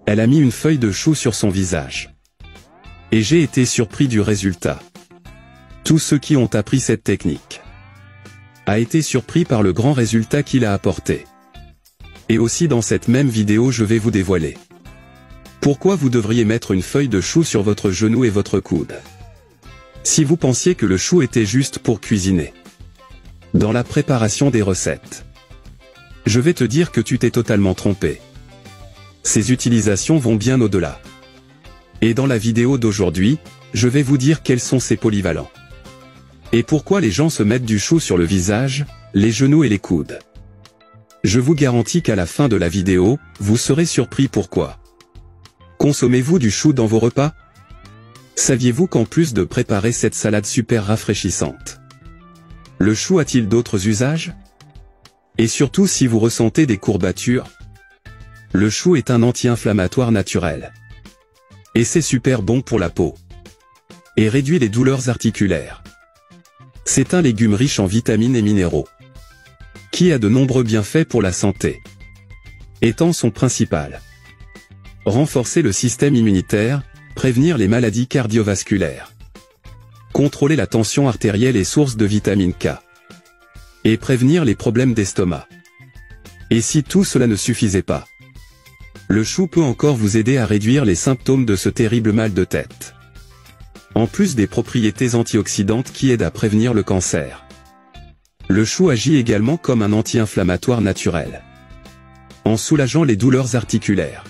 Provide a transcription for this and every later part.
Elle a mis une feuille de chou sur son visage. Et j'ai été surpris du résultat. Tous ceux qui ont appris cette technique a été surpris par le grand résultat qu'il a apporté. Et aussi dans cette même vidéo je vais vous dévoiler pourquoi vous devriez mettre une feuille de chou sur votre genou et votre coude. Si vous pensiez que le chou était juste pour cuisiner, dans la préparation des recettes, je vais te dire que tu t'es totalement trompé. Ces utilisations vont bien au-delà. Et dans la vidéo d'aujourd'hui, je vais vous dire quels sont ces polyvalents. Et pourquoi les gens se mettent du chou sur le visage, les genoux et les coudes. Je vous garantis qu'à la fin de la vidéo, vous serez surpris pourquoi. Consommez-vous du chou dans vos repas? Saviez-vous qu'en plus de préparer cette salade super rafraîchissante, le chou a-t-il d'autres usages? Et surtout si vous ressentez des courbatures, le chou est un anti-inflammatoire naturel. Et c'est super bon pour la peau. Et réduit les douleurs articulaires. C'est un légume riche en vitamines et minéraux, qui a de nombreux bienfaits pour la santé. Étant son principal: renforcer le système immunitaire, prévenir les maladies cardiovasculaires, contrôler la tension artérielle et source de vitamine K, et prévenir les problèmes d'estomac. Et si tout cela ne suffisait pas, le chou peut encore vous aider à réduire les symptômes de ce terrible mal de tête. En plus des propriétés antioxydantes qui aident à prévenir le cancer, le chou agit également comme un anti-inflammatoire naturel, en soulageant les douleurs articulaires,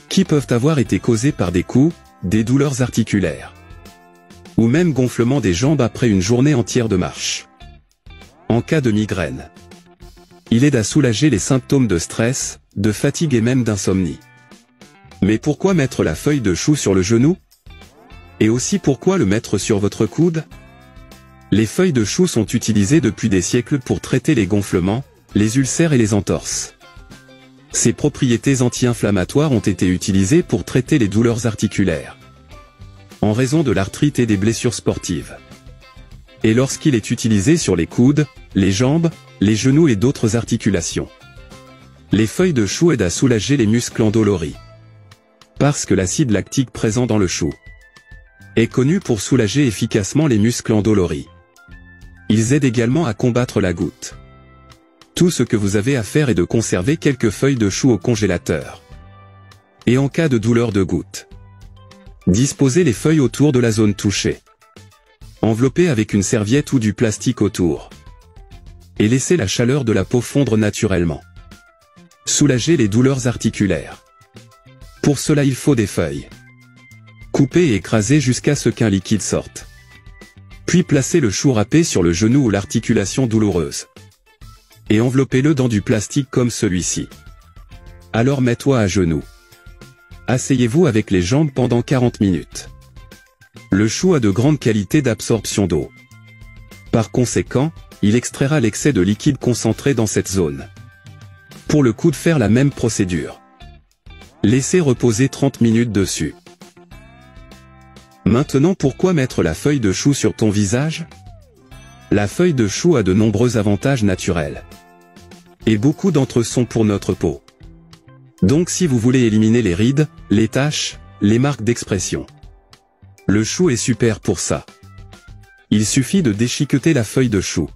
qui peuvent avoir été causées par des coups, des douleurs articulaires, ou même gonflement des jambes après une journée entière de marche. En cas de migraine, il aide à soulager les symptômes de stress, de fatigue et même d'insomnie. Mais pourquoi mettre la feuille de chou sur le genou? Et aussi pourquoi le mettre sur votre coude? Les feuilles de chou sont utilisées depuis des siècles pour traiter les gonflements, les ulcères et les entorses. Ces propriétés anti-inflammatoires ont été utilisées pour traiter les douleurs articulaires, en raison de l'arthrite et des blessures sportives. Et lorsqu'il est utilisé sur les coudes, les jambes, les genoux et d'autres articulations, les feuilles de chou aident à soulager les muscles endoloris. Parce que l'acide lactique présent dans le chou est connu pour soulager efficacement les muscles endoloris. Ils aident également à combattre la goutte. Tout ce que vous avez à faire est de conserver quelques feuilles de chou au congélateur. Et en cas de douleur de goutte, disposez les feuilles autour de la zone touchée. Enveloppez avec une serviette ou du plastique autour. Et laissez la chaleur de la peau fondre naturellement. Soulagez les douleurs articulaires. Pour cela il faut des feuilles. Coupez et écrasez jusqu'à ce qu'un liquide sorte. Puis placez le chou râpé sur le genou ou l'articulation douloureuse. Et enveloppez-le dans du plastique comme celui-ci. Alors mets-toi à genoux. Asseyez-vous avec les jambes pendant 40 minutes. Le chou a de grandes qualités d'absorption d'eau. Par conséquent, il extraira l'excès de liquide concentré dans cette zone. Pour le coude, faire la même procédure. Laissez reposer 30 minutes dessus. Maintenant, pourquoi mettre la feuille de chou sur ton visage? La feuille de chou a de nombreux avantages naturels. Et beaucoup d'entre eux sont pour notre peau. Donc si vous voulez éliminer les rides, les taches, les marques d'expression, le chou est super pour ça. Il suffit de déchiqueter la feuille de chou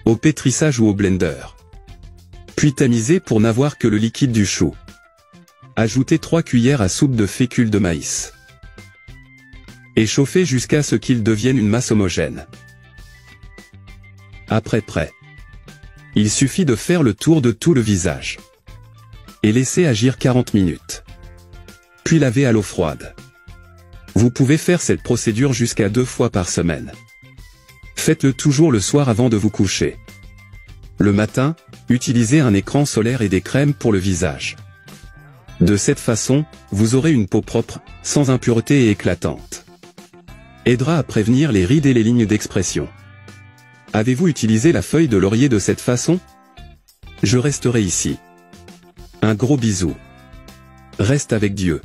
au pétrissage ou au blender. Puis tamiser pour n'avoir que le liquide du chou. Ajoutez 3 cuillères à soupe de fécule de maïs. Et chauffez jusqu'à ce qu'il devienne une masse homogène. Après prêt, il suffit de faire le tour de tout le visage. Et laisser agir 40 minutes. Puis laver à l'eau froide. Vous pouvez faire cette procédure jusqu'à 2 fois par semaine. Faites-le toujours le soir avant de vous coucher. Le matin, utilisez un écran solaire et des crèmes pour le visage. De cette façon, vous aurez une peau propre, sans impureté et éclatante. Aidera à prévenir les rides et les lignes d'expression. Avez-vous utilisé la feuille de laurier de cette façon? Je resterai ici. Un gros bisou. Reste avec Dieu.